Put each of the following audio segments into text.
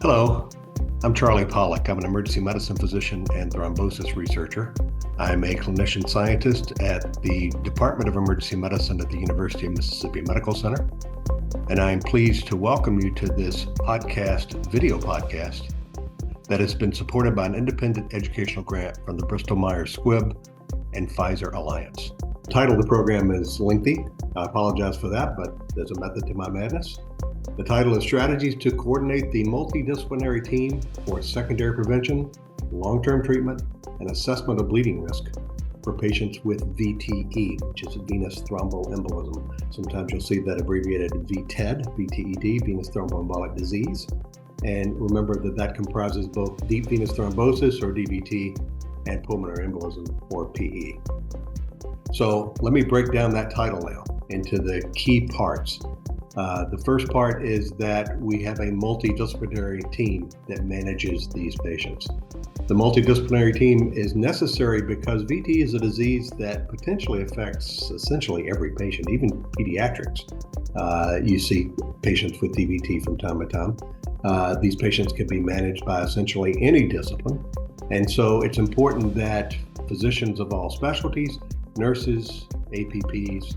Hello, I'm Charlie Pollack. I'm an emergency medicine physician and thrombosis researcher. I'm a clinician scientist at the Department of Emergency Medicine at the University of Mississippi Medical Center. And I'm pleased to welcome you to this video podcast, that has been supported by an independent educational grant from the Bristol-Myers Squibb and Pfizer Alliance. The title of the program is lengthy. I apologize for that, but there's a method to my madness. The title is Strategies to Coordinate the Multidisciplinary Team for Secondary Prevention, Long-Term Treatment, and Assessment of Bleeding Risk for Patients with VTE, which is venous thromboembolism. Sometimes you'll see that abbreviated VTED, venous thromboembolic disease. And remember that comprises both deep venous thrombosis, or DVT, and pulmonary embolism, or PE. So let me break down that title now into the key parts. The first part is that we have a multidisciplinary team that manages these patients. The multidisciplinary team is necessary because VTE is a disease that potentially affects essentially every patient, even pediatrics. You see patients with DVT from time to time. These patients can be managed by essentially any discipline. And so it's important that physicians of all specialties, nurses, APPs,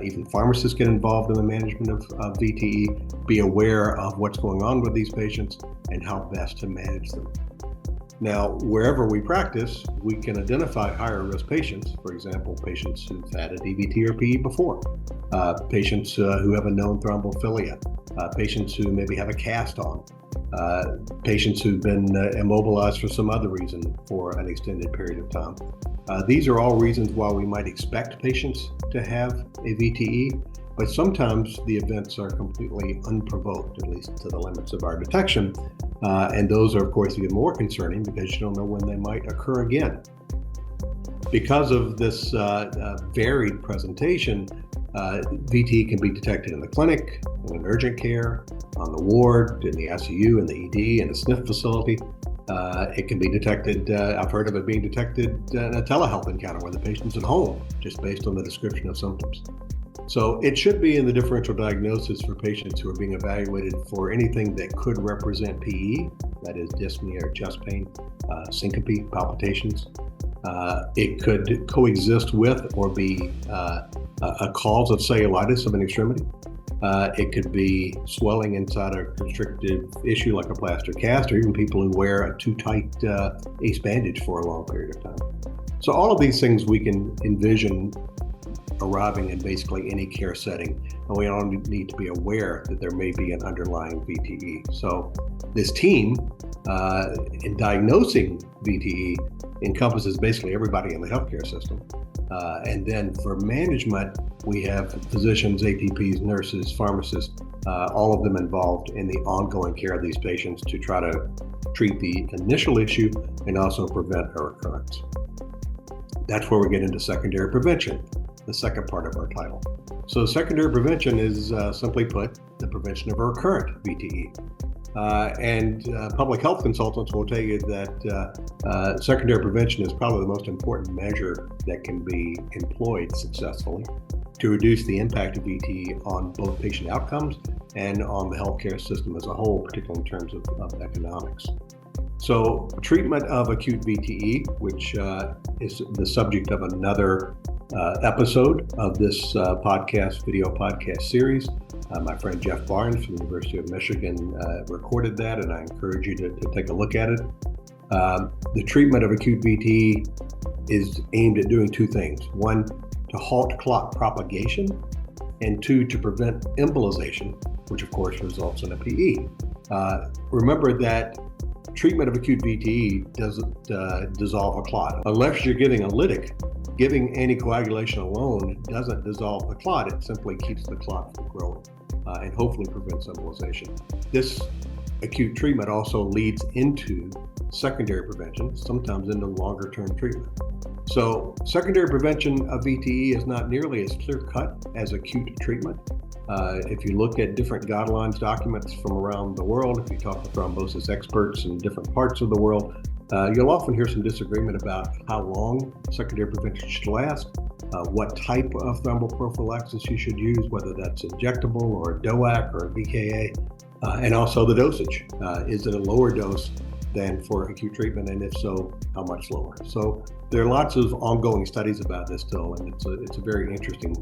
even pharmacists get involved in the management of VTE, be aware of what's going on with these patients and how best to manage them. Now, wherever we practice, we can identify higher risk patients, for example, patients who've had a DVT or PE before, patients who have a known thrombophilia, patients who maybe have a cast on, patients who've been immobilized for some other reason for an extended period of time. These are all reasons why we might expect patients to have a VTE, but sometimes the events are completely unprovoked, at least to the limits of our detection. And those are, of course, even more concerning because you don't know when they might occur again. Because of this varied presentation, VTE can be detected in the clinic, in urgent care, on the ward, in the ICU, in the ED, in a SNF facility. It can be detected, I've heard of it being detected in a telehealth encounter when the patient's at home, just based on the description of symptoms. So it should be in the differential diagnosis for patients who are being evaluated for anything that could represent PE, that is dyspnea or chest pain, syncope, palpitations. It could coexist with or be a cause of cellulitis of an extremity. It could be swelling inside a constrictive issue like a plaster cast, or even people who wear a too tight ace bandage for a long period of time. So all of these things we can envision arriving in basically any care setting, and we all need to be aware that there may be an underlying VTE. So this team in diagnosing VTE encompasses basically everybody in the healthcare system. And then for management, we have physicians, APPs, nurses, pharmacists, all of them involved in the ongoing care of these patients to try to treat the initial issue and also prevent a recurrence. That's where we get into secondary prevention, the second part of our title. So secondary prevention is, simply put, the prevention of a recurrent VTE. And public health consultants will tell you that secondary prevention is probably the most important measure that can be employed successfully to reduce the impact of VTE on both patient outcomes and on the healthcare system as a whole, particularly in terms of economics. So treatment of acute VTE, which is the subject of another episode of this video podcast series. My friend Jeff Barnes from the University of Michigan recorded that, and I encourage you to take a look at it. The treatment of acute VTE is aimed at doing two things. One, to halt clot propagation, and two, to prevent embolization, which of course results in a PE. Remember that treatment of acute VTE doesn't dissolve a clot. Unless you're giving a lytic, giving anticoagulation alone doesn't dissolve the clot. It simply keeps the clot from growing and hopefully prevents embolization. This acute treatment also leads into secondary prevention, sometimes into longer-term treatment. So secondary prevention of VTE is not nearly as clear-cut as acute treatment. If you look at different guidelines documents from around the world, if you talk to thrombosis experts in different parts of the world, you'll often hear some disagreement about how long secondary prevention should last, what type of thromboprophylaxis you should use, whether that's injectable or DOAC or VKA. And also the dosage. Is it a lower dose than for acute treatment? And if so, how much lower? So there are lots of ongoing studies about this still, and it's a very interesting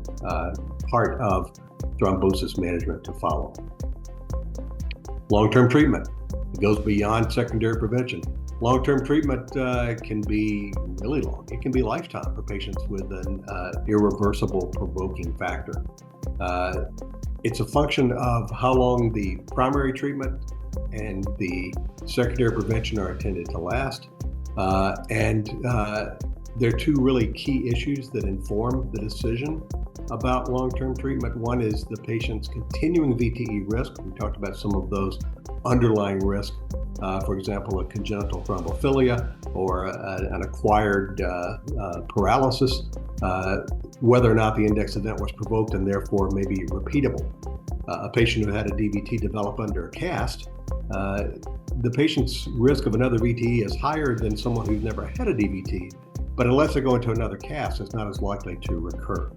part of thrombosis management to follow. Long-term treatment. It goes beyond secondary prevention. Long-term treatment can be really long. It can be lifetime for patients with an irreversible provoking factor. It's a function of how long the primary treatment and the secondary prevention are intended to last. There are two really key issues that inform the decision about long-term treatment. One is the patient's continuing VTE risk. We talked about some of those underlying risks, for example, a congenital thrombophilia or an acquired paralysis, whether or not the index event was provoked and therefore may be repeatable. A patient who had a DVT develop under a cast, the patient's risk of another VTE is higher than someone who's never had a DVT, but unless they go into another cast, it's not as likely to recur.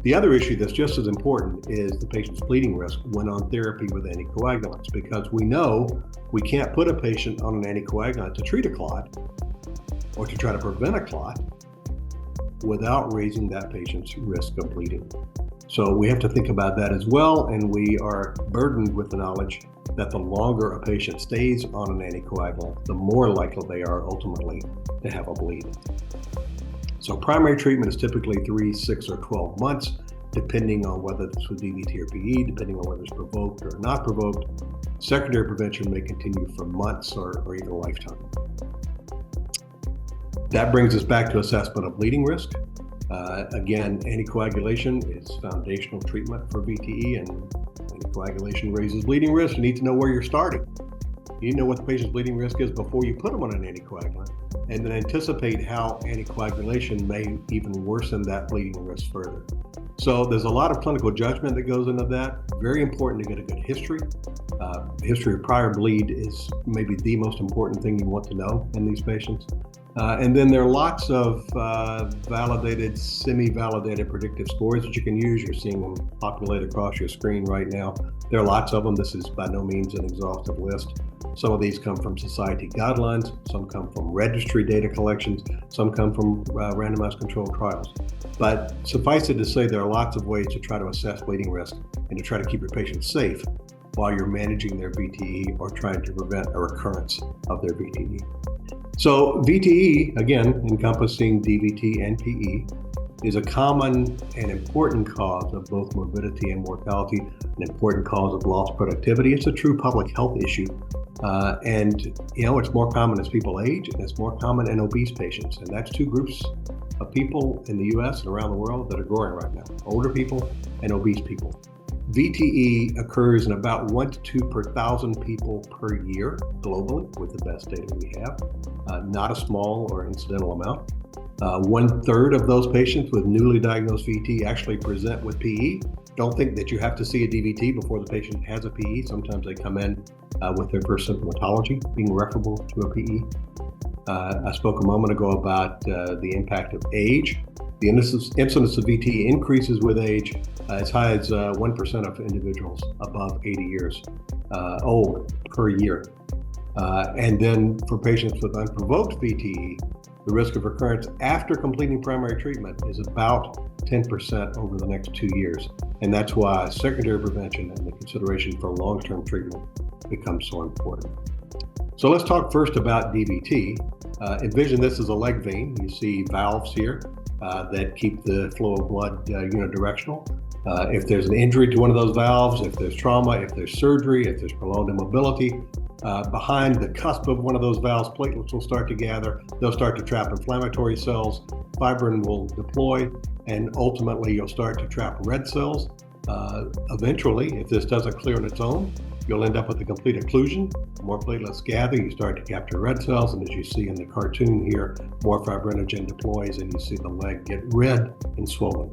The other issue that's just as important is the patient's bleeding risk when on therapy with anticoagulants, because we know we can't put a patient on an anticoagulant to treat a clot or to try to prevent a clot without raising that patient's risk of bleeding. So we have to think about that as well, and we are burdened with the knowledge that the longer a patient stays on an anticoagulant, the more likely they are ultimately to have a bleed. So primary treatment is typically 3, 6, or 12 months, depending on whether this was DVT or PE, depending on whether it's provoked or not provoked. Secondary prevention may continue for months or even a lifetime. That brings us back to assessment of bleeding risk. Again, anticoagulation is foundational treatment for VTE, and anticoagulation raises bleeding risk. You need to know where you're starting. You need to know what the patient's bleeding risk is before you put them on an anticoagulant, and then anticipate how anticoagulation may even worsen that bleeding risk further. So there's a lot of clinical judgment that goes into that. Very important to get a good history. History of prior bleed is maybe the most important thing you want to know in these patients. And then there are lots of validated, semi-validated predictive scores that you can use. You're seeing them populated across your screen right now. There are lots of them. This is by no means an exhaustive list. Some of these come from society guidelines, some come from registry data collections, some come from randomized controlled trials. But suffice it to say, there are lots of ways to try to assess bleeding risk and to try to keep your patients safe while you're managing their VTE or trying to prevent a recurrence of their VTE. So VTE, again, encompassing DVT and PE, is a common and important cause of both morbidity and mortality, an important cause of lost productivity. It's a true public health issue. It's more common as people age, and it's more common in obese patients. And that's two groups of people in the US and around the world that are growing right now, older people and obese people. VTE occurs in about 1 to 2 per 1,000 people per year globally, with the best data we have. Not a small or incidental amount. 1/3 of those patients with newly diagnosed VTE actually present with PE. Don't think that you have to see a DVT before the patient has a PE. Sometimes they come in with their first symptomatology being referable to a PE. I spoke a moment ago about the impact of age. The incidence of VTE increases with age, as high as 1% of individuals above 80 years old per year. And then for patients with unprovoked VTE, the risk of recurrence after completing primary treatment is about 10% over the next 2 years. And that's why secondary prevention and the consideration for long-term treatment becomes so important. So let's talk first about DVT. Envision this as a leg vein. You see valves here that keep the flow of blood unidirectional. If there's an injury to one of those valves, if there's trauma, if there's surgery, if there's prolonged immobility, behind the cusp of one of those valves, platelets will start to gather. They'll start to trap inflammatory cells. Fibrin will deploy, and ultimately you'll start to trap red cells. Eventually, if this doesn't clear on its own, you'll end up with a complete occlusion. More platelets gather, you start to capture red cells, and as you see in the cartoon here, more fibrinogen deploys, and you see the leg get red and swollen.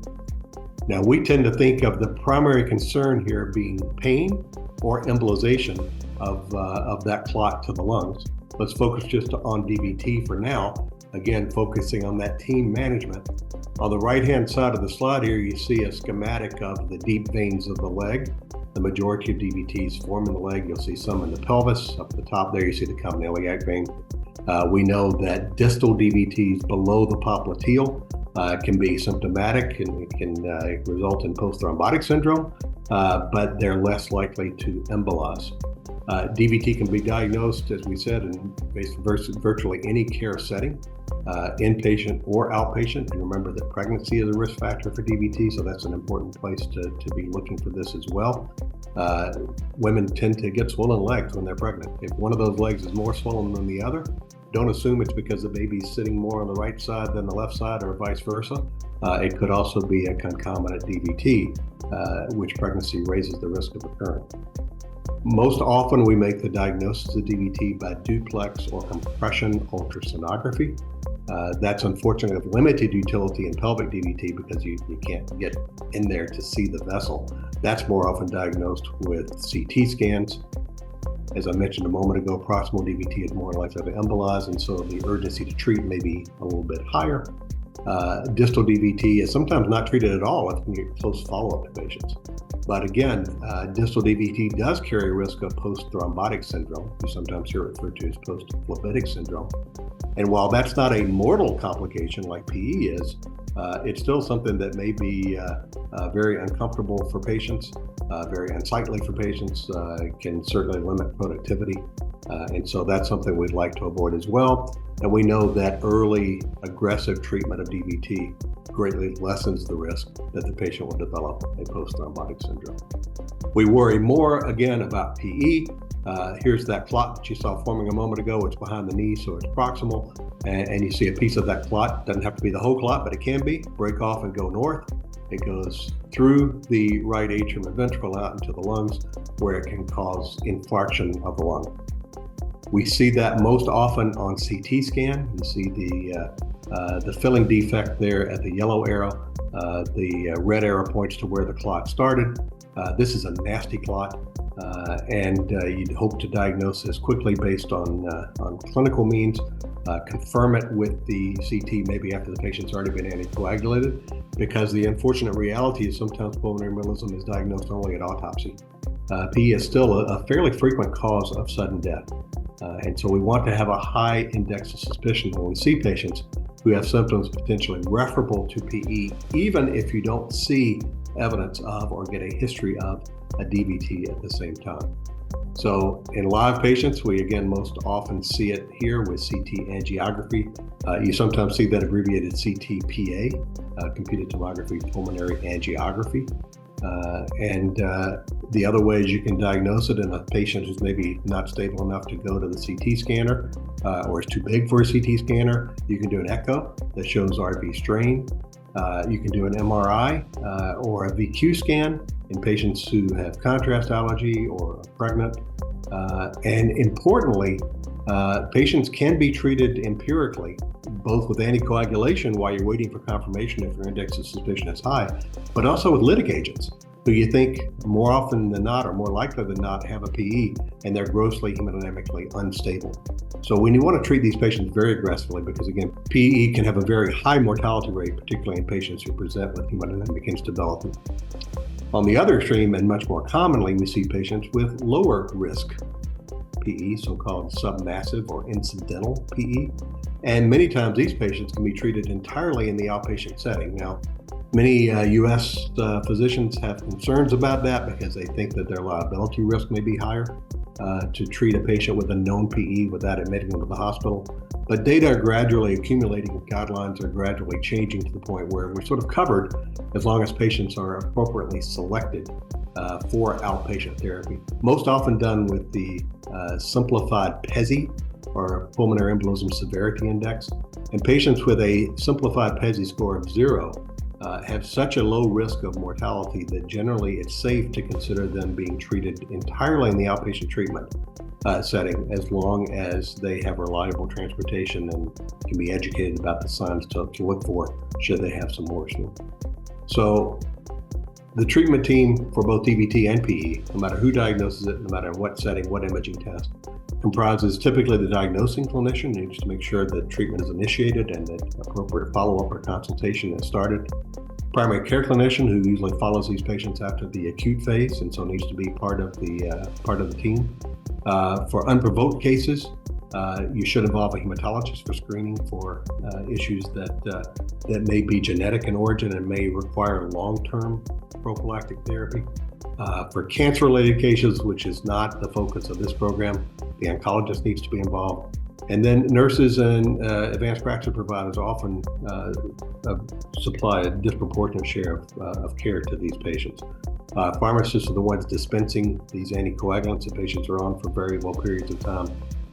Now, we tend to think of the primary concern here being pain or embolization of that clot to the lungs. Let's focus just on DVT for now. Again, focusing on that team management. On the right-hand side of the slide here, you see a schematic of the deep veins of the leg. The majority of DVTs form in the leg. You'll see some in the pelvis. Up at the top there, you see the common iliac vein. We know that distal DVTs below the popliteal can be symptomatic and it can result in post-thrombotic syndrome, but they're less likely to embolize. DVT can be diagnosed, as we said, in virtually any care setting, inpatient or outpatient. And remember that pregnancy is a risk factor for DVT, so that's an important place to be looking for this as well. Women tend to get swollen legs when they're pregnant. If one of those legs is more swollen than the other, don't assume it's because the baby's sitting more on the right side than the left side or vice versa. It could also be a concomitant DVT, which pregnancy raises the risk of occurring. Most often we make the diagnosis of DVT by duplex or compression ultrasonography. That's unfortunately of limited utility in pelvic DVT because you can't get in there to see the vessel. That's more often diagnosed with CT scans. As I mentioned a moment ago, proximal DVT is more likely to embolize, and so the urgency to treat may be a little bit higher. Distal DVT is sometimes not treated at all if you can get close follow-up to patients. But again, distal DVT does carry a risk of post-thrombotic syndrome. We sometimes hear it referred to as post-phlebitic syndrome. And while that's not a mortal complication like PE is, it's still something that may be very uncomfortable for patients, very unsightly for patients, can certainly limit productivity. And so that's something we'd like to avoid as well. And we know that early aggressive treatment of DVT greatly lessens the risk that the patient will develop a post-thrombotic syndrome. We worry more, again, about PE. Here's that clot that you saw forming a moment ago. It's behind the knee, so it's proximal. And you see a piece of that clot. Doesn't have to be the whole clot, but it can be. Break off and go north. It goes through the right atrium and ventricle out into the lungs, where it can cause infarction of the lung. We see that most often on CT scan. You see the filling defect there at the yellow arrow. The red arrow points to where the clot started. This is a nasty clot, and you'd hope to diagnose this quickly based on clinical means. Confirm it with the CT maybe after the patient's already been anticoagulated, because the unfortunate reality is sometimes pulmonary embolism is diagnosed only at autopsy. PE is still a fairly frequent cause of sudden death. And so we want to have a high index of suspicion when we see patients who have symptoms potentially referable to PE, even if you don't see evidence of or get a history of a DVT at the same time. So in live patients, we again most often see it here with CT angiography. You sometimes see that abbreviated CTPA, computed tomography pulmonary angiography. And the other ways you can diagnose it in a patient who's maybe not stable enough to go to the CT scanner or is too big for a CT scanner, you can do an echo that shows RV strain. You can do an MRI or a VQ scan in patients who have contrast allergy or are pregnant. And importantly, patients can be treated empirically, both with anticoagulation while you're waiting for confirmation if your index of suspicion is high, but also with lytic agents, who you think more often than not or more likely than not have a PE, and they're grossly hemodynamically unstable. So we want to treat these patients very aggressively because, again, PE can have a very high mortality rate, particularly in patients who present with hemodynamic instability. On the other extreme, and much more commonly, we see patients with lower risk PE, so-called submassive or incidental PE. And many times these patients can be treated entirely in the outpatient setting. Now, many U.S. physicians have concerns about that because they think that their liability risk may be higher to treat a patient with a known PE without admitting them to the hospital. But data are gradually accumulating, guidelines are gradually changing to the point where we're sort of covered as long as patients are appropriately selected for outpatient therapy. Most often done with the simplified PESI, or Pulmonary Embolism Severity Index. And patients with a simplified PESI score of 0 have such a low risk of mortality that generally it's safe to consider them being treated entirely in the outpatient treatment setting, as long as they have reliable transportation and can be educated about the signs to look for should they have some worsening. So the treatment team for both DVT and PE, no matter who diagnoses it, no matter what setting, what imaging test, comprises typically the diagnosing clinician who needs to make sure that treatment is initiated and that appropriate follow-up or consultation is started. primary care clinician who usually follows these patients after the acute phase, and so needs to be part of the team. For unprovoked cases, you should involve a hematologist for screening for issues that may be genetic in origin and may require long-term prophylactic therapy. For cancer-related cases, which is not the focus of this program, the oncologist needs to be involved. And then nurses and advanced practice providers often supply a disproportionate share of care to these patients. Pharmacists are the ones dispensing these anticoagulants that patients are on for variable periods of time,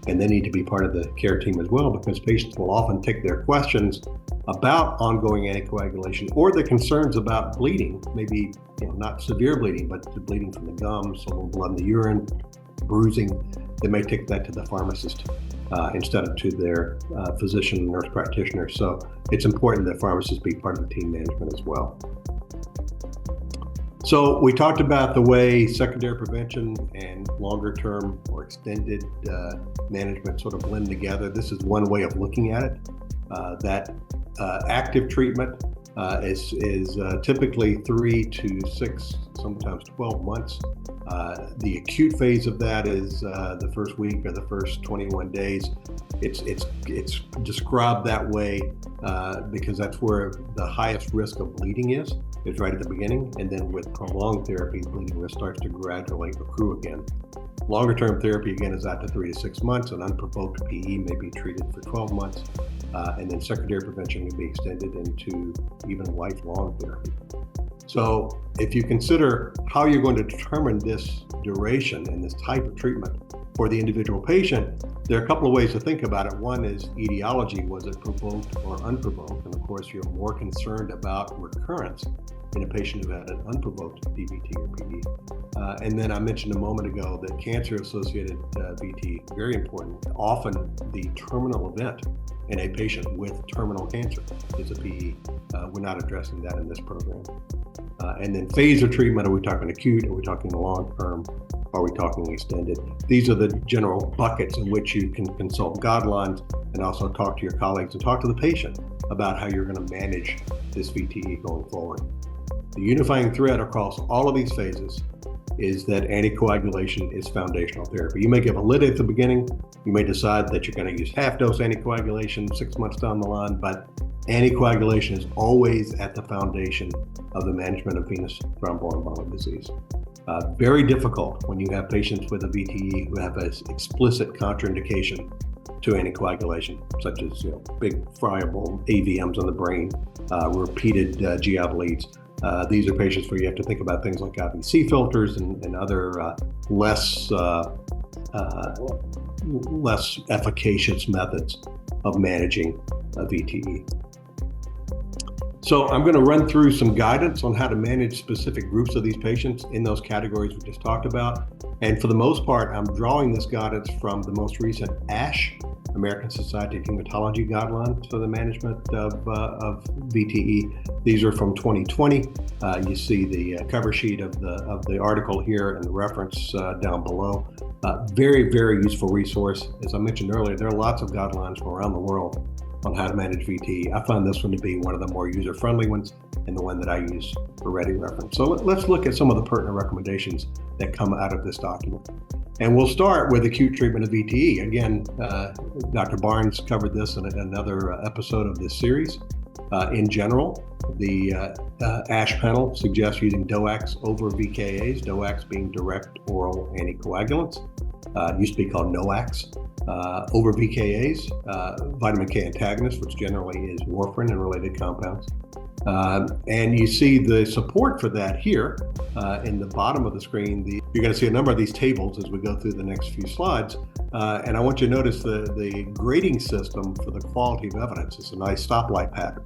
and they need to be part of the care team as well, because patients will often take their questions about ongoing anticoagulation or the concerns about bleeding, maybe not severe bleeding, but the bleeding from the gums, a little blood in the urine, bruising. They may take that to the pharmacist instead of to their physician and nurse practitioner. So it's important that pharmacists be part of the team management as well. So we talked about the way secondary prevention and longer term or extended management sort of blend together. This is one way of looking at it. That active treatment is typically 3 to 6, sometimes 12 months. The acute phase of that is the first week or the first 21 days. It's described that way because that's where the highest risk of bleeding is right at the beginning, and then with prolonged therapy, bleeding risk starts to gradually accrue again. Longer term therapy again is out to 3 to 6 months, and unprovoked PE may be treated for 12 months, and then secondary prevention can be extended into even lifelong therapy. So if you consider how you're going to determine this duration and this type of treatment for the individual patient, there are a couple of ways to think about it. One is etiology, was it provoked or unprovoked? And of course, you're more concerned about recurrence in a patient who had an unprovoked DVT or PE. And then I mentioned a moment ago that cancer-associated VTE, very important. Often the terminal event in a patient with terminal cancer is a PE. We're not addressing that in this program. And then phase of treatment, are we talking acute? Are we talking long-term? Are we talking extended? These are the general buckets in which you can consult guidelines and also talk to your colleagues and talk to the patient about how you're going to manage this VTE going forward. The unifying thread across all of these phases is that anticoagulation is foundational therapy. You may give a lid at the beginning. You may decide that you're going to use half-dose anticoagulation 6 months down the line, but anticoagulation is always at the foundation of the management of venous thromboembolic disease. Very difficult when you have patients with a VTE who have an explicit contraindication to anticoagulation, such as big friable AVMs on the brain, repeated GI bleeds. These are patients where you have to think about things like IVC filters and other less efficacious methods of managing a VTE. So I'm going to run through some guidance on how to manage specific groups of these patients in those categories we just talked about. And for the most part, I'm drawing this guidance from the most recent ASH, American Society of Hematology guidelines for the management of VTE. These are from 2020. You see the cover sheet of the article here and the reference down below. Very, very useful resource. As I mentioned earlier, there are lots of guidelines from around the world on how to manage VTE. I found this one to be one of the more user-friendly ones and the one that I use for ready reference. So let's look at some of the pertinent recommendations that come out of this document. And we'll start with acute treatment of VTE. Again, Dr. Barnes covered this in another episode of this series. In general, the ASH panel suggests using DOACs over VKAs, DOACs being direct oral anticoagulants. Used to be called NOACs. Over VKAs, vitamin K antagonists, which generally is warfarin and related compounds. And you see the support for that here in the bottom of the screen. You're going to see a number of these tables as we go through the next few slides. And I want you to notice the grading system for the quality of evidence. It's a nice stoplight pattern.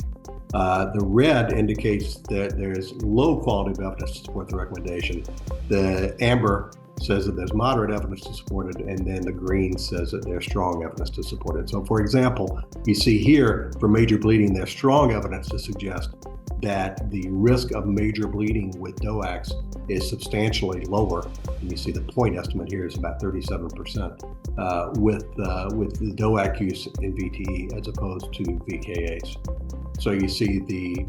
The red indicates that there's low quality of evidence to support the recommendation. The amber says that there's moderate evidence to support it, and then the green says that there's strong evidence to support it. So for example, you see here for major bleeding, there's strong evidence to suggest that the risk of major bleeding with DOACs is substantially lower. And you see the point estimate here is about 37% with the DOAC use in VTE as opposed to VKAs. So you see the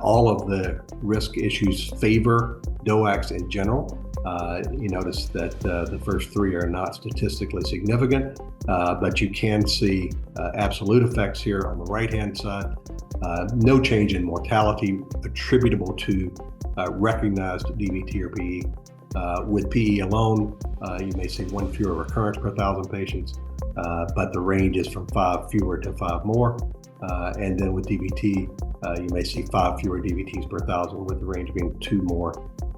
all of the risk issues favor DOACs in general. You notice that the first three are not statistically significant, but you can see absolute effects here on the right-hand side. No change in mortality attributable to recognized DVT or PE. With PE alone, you may see one fewer recurrence per 1,000 patients, but the range is from 5 fewer to 5 more. And then with DVT, you may see 5 fewer DVTs per 1,000, with the range being 2 more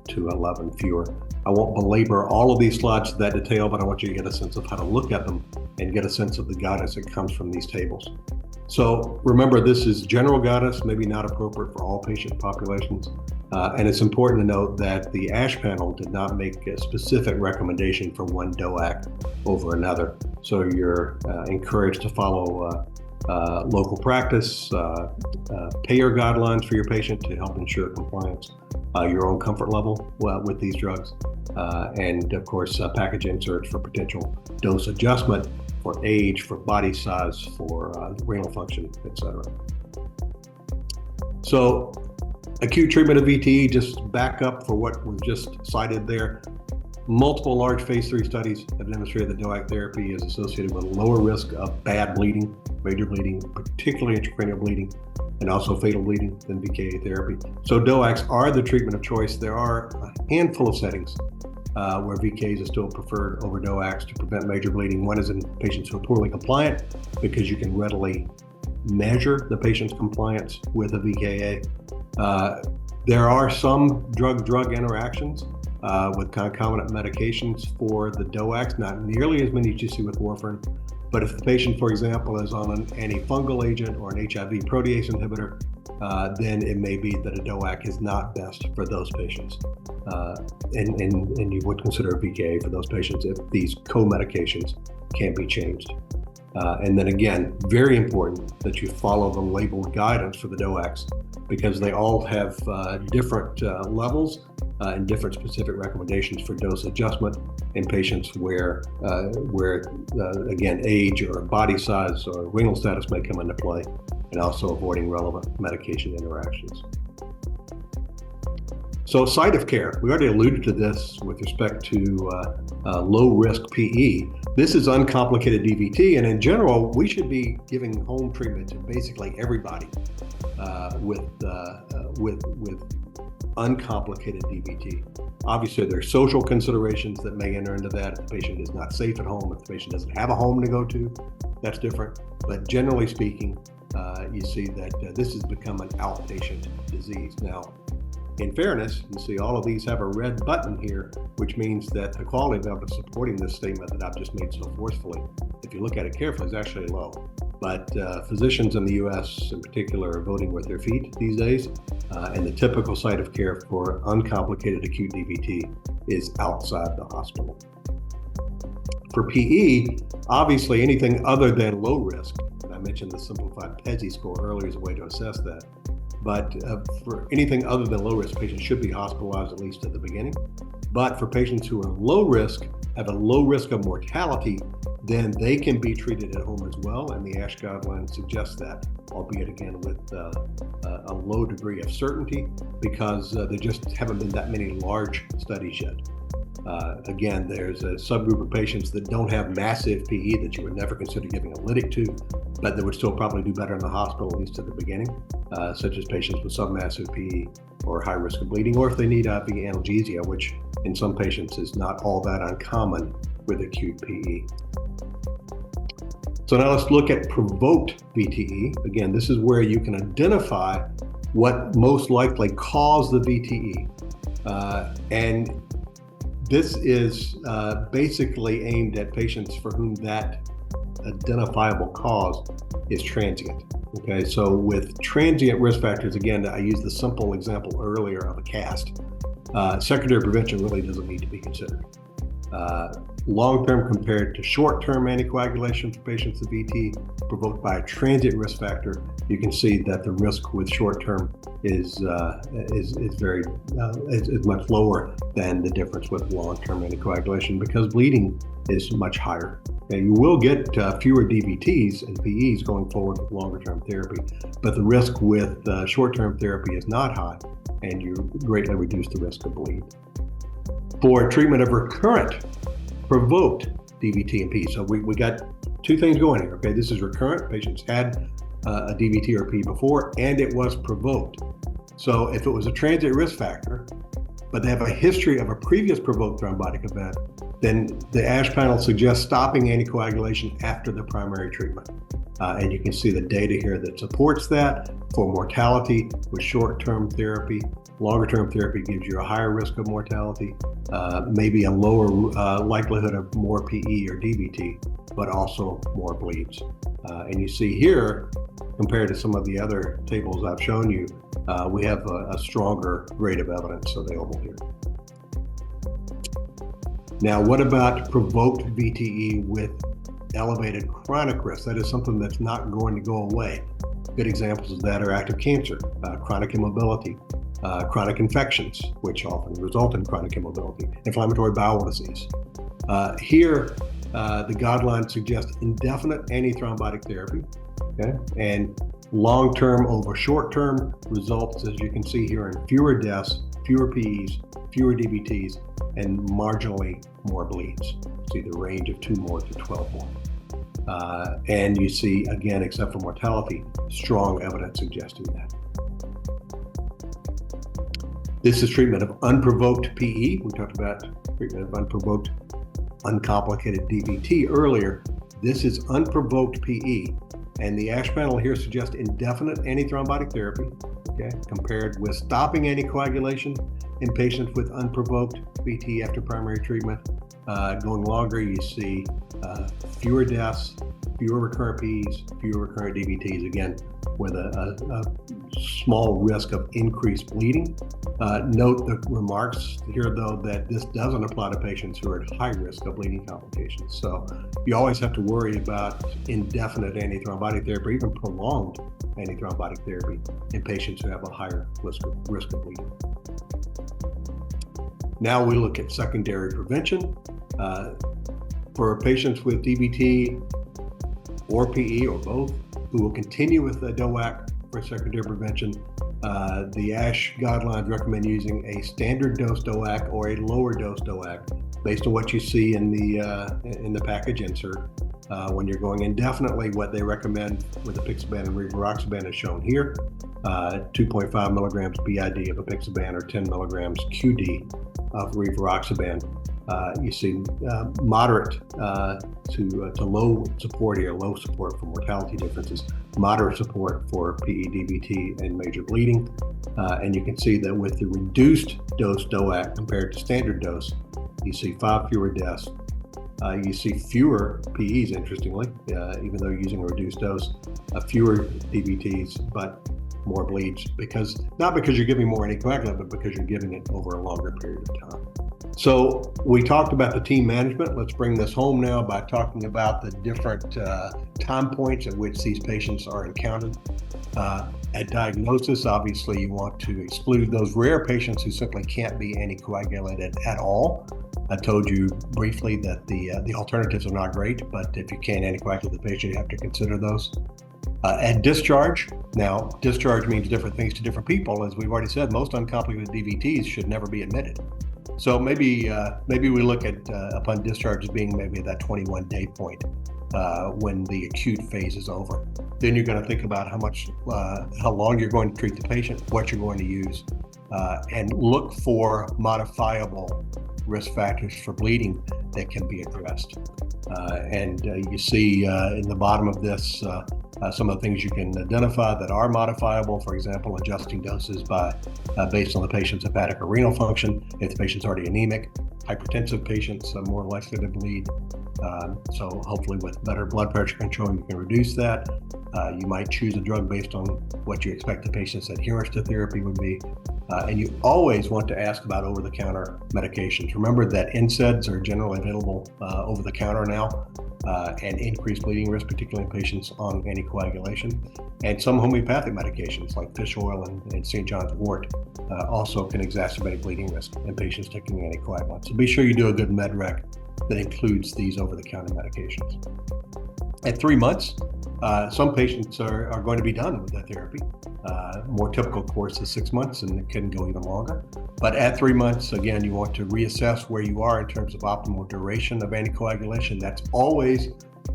to 11 fewer. I won't belabor all of these slides to that detail, but I want you to get a sense of how to look at them and get a sense of the guidance that comes from these tables. So remember, this is general guidance, maybe not appropriate for all patient populations. And it's important to note that the ASH panel did not make a specific recommendation for one DOAC over another. So you're encouraged to follow local practice, payer guidelines for your patient to help ensure compliance, your own comfort level with these drugs, and of course, package inserts for potential dose adjustment for age, for body size, for renal function, etc. So acute treatment of VTE, just back up for what was just cited there. Multiple large phase 3 studies have demonstrated that DOAC therapy is associated with lower risk of bad bleeding, major bleeding, particularly intracranial bleeding, and also fatal bleeding than VKA therapy. So DOACs are the treatment of choice. There are a handful of settings where VKAs are still preferred over DOACs to prevent major bleeding. One is in patients who are poorly compliant, because you can readily measure the patient's compliance with a VKA. There are some drug-drug interactions with concomitant medications for the DOACs, not nearly as many as you see with warfarin. But if the patient, for example, is on an antifungal agent or an HIV protease inhibitor, then it may be that a DOAC is not best for those patients. And you would consider a VKA for those patients if these co-medications can't be changed. And then again, very important that you follow the labeled guidance for the DOACs, because they all have different levels and different specific recommendations for dose adjustment in patients where again, age or body size or renal status may come into play, and also avoiding relevant medication interactions. So site of care, we already alluded to this with respect to low risk PE. This is uncomplicated DVT, and in general, we should be giving home treatment to basically everybody with uncomplicated DVT. Obviously, there are social considerations that may enter into that. If the patient is not safe at home, if the patient doesn't have a home to go to, that's different. But generally speaking, you see that this has become an outpatient disease. Now, in fairness, you see all of these have a red button here, which means that the quality of evidence supporting this statement that I've just made so forcefully, if you look at it carefully, is actually low. But physicians in the US in particular are voting with their feet these days, and the typical site of care for uncomplicated acute DVT is outside the hospital. For PE, obviously anything other than low risk, and I mentioned the simplified PESI score earlier as a way to assess that, but for anything other than low risk, patients should be hospitalized at least at the beginning. But for patients who are low risk, have a low risk of mortality, then they can be treated at home as well, and the ASH guidelines suggest that, albeit again with a low degree of certainty, because there just haven't been that many large studies yet. Again, there's a subgroup of patients that don't have massive PE that you would never consider giving a lytic to, but that would still probably do better in the hospital, at least at the beginning, such as patients with submassive PE or high risk of bleeding, or if they need IV analgesia, which in some patients is not all that uncommon with acute PE. So now let's look at provoked VTE. Again, this is where you can identify what most likely caused the VTE. And this is basically aimed at patients for whom that identifiable cause is transient. Okay, so with transient risk factors, again, I used the simple example earlier of a cast. Secondary prevention really doesn't need to be considered. Long-term compared to short-term anticoagulation for patients with VT provoked by a transient risk factor, you can see that the risk with short-term is much lower than the difference with long-term anticoagulation because bleeding is much higher. And you will get fewer DVTs and PEs going forward with longer-term therapy, but the risk with short-term therapy is not high, and you greatly reduce the risk of bleed. For treatment of recurrent provoked DVT and PE. So we got two things going here, okay? This is recurrent. Patients had a DVT or PE before, and it was provoked. So if it was a transient risk factor, but they have a history of a previous provoked thrombotic event, then the ASH panel suggests stopping anticoagulation after the primary treatment. And you can see the data here that supports that for mortality with short-term therapy. Longer-term therapy gives you a higher risk of mortality, maybe a lower likelihood of more PE or DVT, but also more bleeds. And you see here, compared to some of the other tables I've shown you, we have a stronger grade of evidence available here. Now, what about provoked VTE with elevated chronic risk? That is something that's not going to go away. Good examples of that are active cancer, chronic immobility, chronic infections, which often result in chronic immobility, inflammatory bowel disease. Here, the guidelines suggest indefinite antithrombotic therapy, okay? And long-term over short-term results, as you can see here, in fewer deaths, fewer PEs, fewer DVTs, and marginally more bleeds. See the range of 2 more to 12 more. And you see, again, except for mortality, strong evidence suggesting that. This is treatment of unprovoked PE. We talked about treatment of unprovoked, uncomplicated DVT earlier. This is unprovoked PE. And the ASH panel here suggests indefinite antithrombotic therapy, okay, compared with stopping anticoagulation in patients with unprovoked VT after primary treatment. Going longer, you see fewer deaths, fewer recurrent PEs, fewer recurrent DVTs, again, with a small risk of increased bleeding. Note the remarks here, though, that this doesn't apply to patients who are at high risk of bleeding complications. So you always have to worry about indefinite antithrombotic therapy, even prolonged antithrombotic therapy in patients who have a higher risk of bleeding. Now we look at secondary prevention. For patients with DVT or PE or both who will continue with the DOAC for secondary prevention, the ASH guidelines recommend using a standard dose DOAC or a lower dose DOAC based on what you see in the package insert. When you're going indefinitely, what they recommend with apixaban and rivaroxaban is shown here, 2.5 milligrams BID of apixaban or 10 milligrams QD of rivaroxaban. You see moderate to low support here, low support for mortality differences, moderate support for PE, DVT, and major bleeding. And you can see that with the reduced dose DOAC compared to standard dose, you see 5 fewer deaths. You see fewer PEs, interestingly, even though you're using a reduced dose, fewer DVTs, but more bleeds, not because you're giving more anticoagulant, but because you're giving it over a longer period of time. So we talked about the team management. Let's bring this home now by talking about the different time points at which these patients are encountered. At diagnosis, obviously, you want to exclude those rare patients who simply can't be anticoagulated at all. I told you briefly that the alternatives are not great, but if you can't anticoagulate the patient, you have to consider those. At discharge, now discharge means different things to different people. As we've already said, most uncomplicated DVTs should never be admitted. So maybe we look at upon discharge as being maybe that 21-day point when the acute phase is over. Then you're going to think about how long you're going to treat the patient, what you're going to use, and look for modifiable risk factors for bleeding that can be addressed. And you see in the bottom of this some of the things you can identify that are modifiable. For example, adjusting doses based on the patient's hepatic or renal function. If the patient's already anemic, Hypertensive patients are more likely to bleed. So hopefully with better blood pressure control, you can reduce that. You might choose a drug based on what you expect the patient's adherence to therapy would be. And you always want to ask about over-the-counter medications. Remember that NSAIDs are generally available over-the-counter now, and increased bleeding risk, particularly in patients on anticoagulation. And some homeopathic medications like fish oil and St. John's wort also can exacerbate bleeding risk in patients taking anticoagulants. So be sure you do a good med rec that includes these over-the-counter medications. At 3 months, some patients are going to be done with that therapy. More typical course is 6 months, and it can go even longer. But at 3 months, again, you want to reassess where you are in terms of optimal duration of anticoagulation. That's always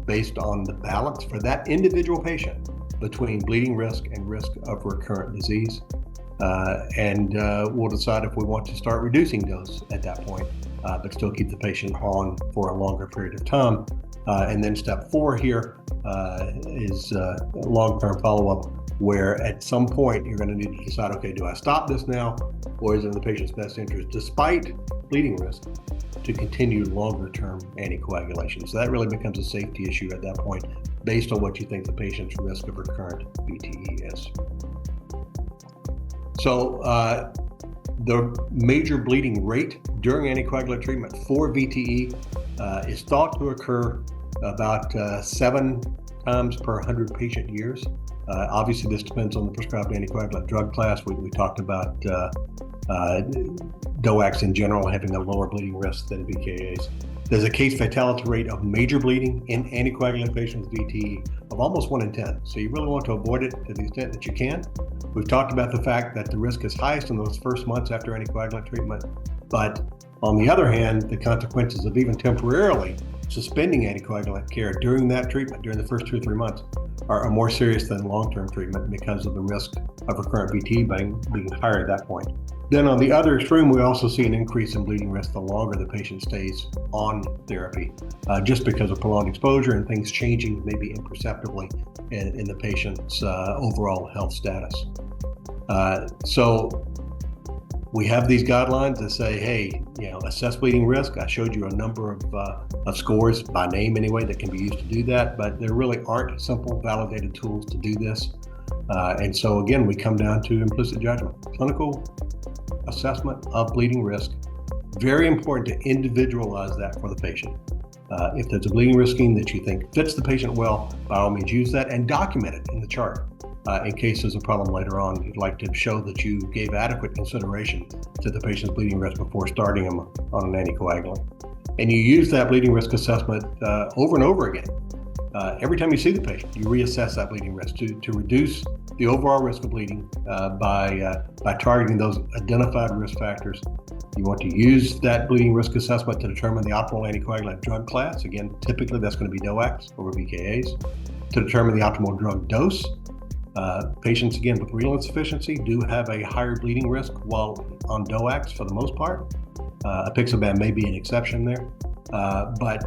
based on the balance for that individual patient between bleeding risk and risk of recurrent disease. And we'll decide if we want to start reducing dose at that point, but still keep the patient on for a longer period of time. And then step 4 here is long-term follow-up, where at some point you're going to need to decide, okay, do I stop this now, or is it in the patient's best interest, despite bleeding risk, to continue longer-term anticoagulation? So that really becomes a safety issue at that point, based on what you think the patient's risk of recurrent VTE is. So the major bleeding rate during anticoagulant treatment for VTE is thought to occur about 7 times per 100 patient years. Obviously, this depends on the prescribed anticoagulant drug class. We talked about DOACs in general having a lower bleeding risk than VKAs. There's a case fatality rate of major bleeding in anticoagulant patients with VTE of almost 1 in 10. So you really want to avoid it to the extent that you can. We've talked about the fact that the risk is highest in those first months after anticoagulant treatment, but on the other hand, the consequences of even temporarily suspending anticoagulant care during that treatment, during the first 2 or 3 months, are more serious than long-term treatment because of the risk of recurrent VTE being higher at that point. Then on the other extreme, we also see an increase in bleeding risk the longer the patient stays on therapy, just because of prolonged exposure and things changing maybe imperceptibly in the patient's overall health status. So we have these guidelines that say, hey, assess bleeding risk. I showed you a number of scores by name anyway that can be used to do that, but there really aren't simple validated tools to do this. And so again, we come down to implicit judgment. Clinical assessment of bleeding risk. Very important to individualize that for the patient. If there's a bleeding risk scheme that you think fits the patient well, by all means use that and document it in the chart. In case there's a problem later on, you'd like to show that you gave adequate consideration to the patient's bleeding risk before starting them on an anticoagulant. And you use that bleeding risk assessment over and over again. Every time you see the patient, you reassess that bleeding risk to reduce the overall risk of bleeding by targeting those identified risk factors. You want to use that bleeding risk assessment to determine the optimal anticoagulant drug class. Again, typically that's going to be DOACs over VKAs. To determine the optimal drug dose. Patients, again, with renal insufficiency do have a higher bleeding risk while on DOACs for the most part. Apixaban may be an exception there, but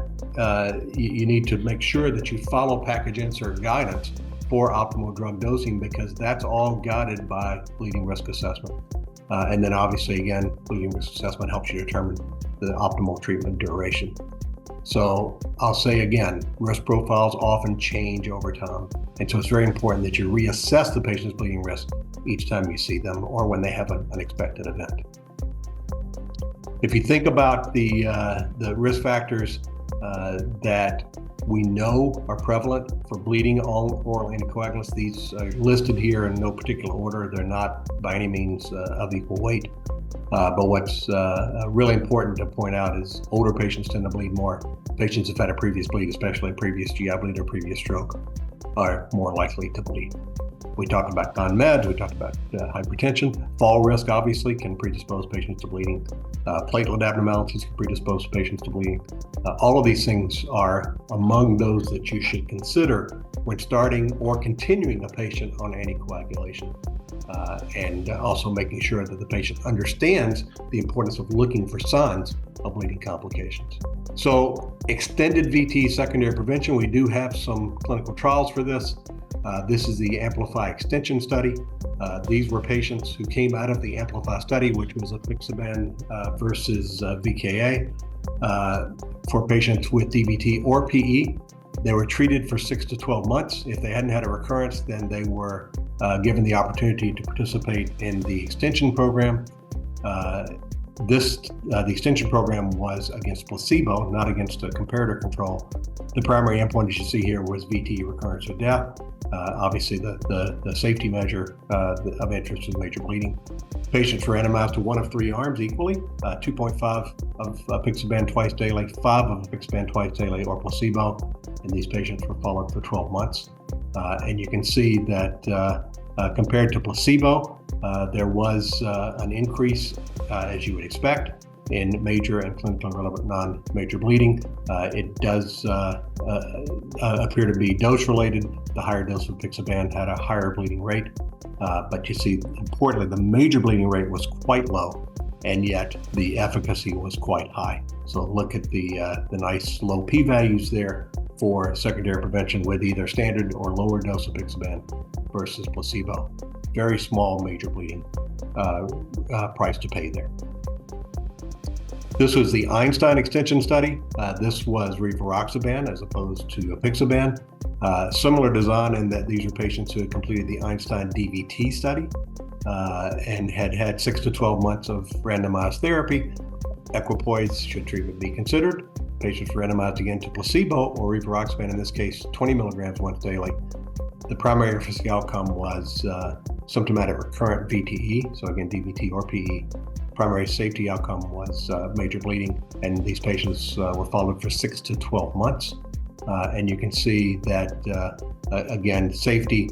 you need to make sure that you follow package insert guidance for optimal drug dosing, because that's all guided by bleeding risk assessment. And then obviously, again, bleeding risk assessment helps you determine the optimal treatment duration. So I'll say again, risk profiles often change over time. And so it's very important that you reassess the patient's bleeding risk each time you see them or when they have an unexpected event. If you think about the risk factors that we know are prevalent for bleeding on oral anticoagulants, these are listed here in no particular order. They're not by any means of equal weight. But what's really important to point out is older patients tend to bleed more. Patients who've had a previous bleed, especially a previous GI bleed or previous stroke, are more likely to bleed. We talked about non-meds, we talked about hypertension. Fall risk obviously can predispose patients to bleeding. Platelet abnormalities can predispose patients to bleeding. All of these things are among those that you should consider when starting or continuing a patient on anticoagulation. And also making sure that the patient understands the importance of looking for signs of bleeding complications. So extended VTE secondary prevention, we do have some clinical trials for this. This is the Amplify extension study. These were patients who came out of the Amplify study, which was apixaban versus VKA for patients with DVT or PE. They were treated for 6 to 12 months. If they hadn't had a recurrence, then they were given the opportunity to participate in the extension program. The extension program was against placebo, not against a comparator control. The primary endpoint, as you see here, was VTE recurrence or death. Obviously, the safety measure of interest is major bleeding. Patients were randomized to one of three arms equally, 2.5 of apixaban twice daily, 5 of apixaban twice daily, or placebo. And these patients were followed for 12 months. And you can see that compared to placebo, there was an increase, as you would expect, in major and clinically relevant non-major bleeding. It does appear to be dose-related. The higher dose of apixaban had a higher bleeding rate, but you see, importantly, the major bleeding rate was quite low, and yet the efficacy was quite high. So look at the nice low p-values there for secondary prevention with either standard or lower dose of apixaban versus placebo. Very small major bleeding price to pay there. This was the Einstein extension study. This was rivaroxaban as opposed to apixaban. Similar design in that these are patients who had completed the Einstein DVT study and had 6 to 12 months of randomized therapy. Equipoise, should treatment be considered. Patients were randomized again to placebo or rivaroxaban, in this case 20 milligrams once daily. The primary efficacy outcome was symptomatic recurrent VTE, so again DVT or PE. Primary safety outcome was major bleeding, and these patients were followed for 6 to 12 months. And you can see that, again, safety,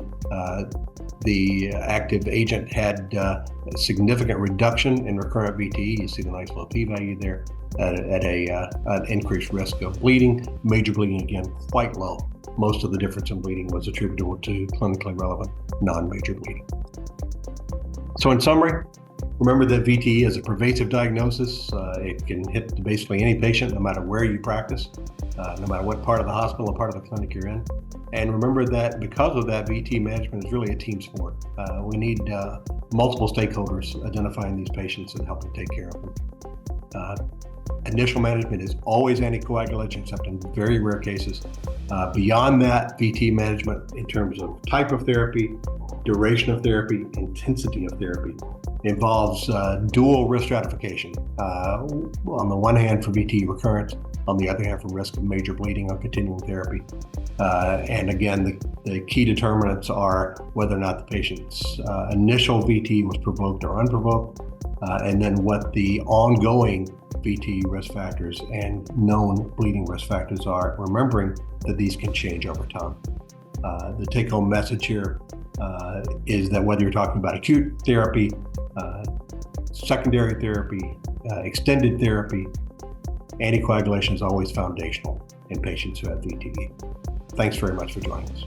the active agent had a significant reduction in recurrent VTE. You see the nice low p-value there at an increased risk of bleeding. Major bleeding, again, quite low. Most of the difference in bleeding was attributable to clinically relevant non-major bleeding. So in summary, remember that VTE is a pervasive diagnosis. It can hit basically any patient, no matter where you practice, no matter what part of the hospital or part of the clinic you're in. And remember that because of that, VTE management is really a team sport. We need multiple stakeholders identifying these patients and helping take care of them. Initial management is always anticoagulation, except in very rare cases. Beyond that, VTE management in terms of type of therapy, duration of therapy, intensity of therapy involves dual risk stratification. On the one hand for VTE recurrence, on the other hand for risk of major bleeding on continuing therapy. And again, the key determinants are whether or not the patient's initial VTE was provoked or unprovoked, and then what the ongoing VTE risk factors and known bleeding risk factors are, remembering that these can change over time. The take-home message here is that whether you're talking about acute therapy, secondary therapy, extended therapy, anticoagulation is always foundational in patients who have VTE. Thanks very much for joining us.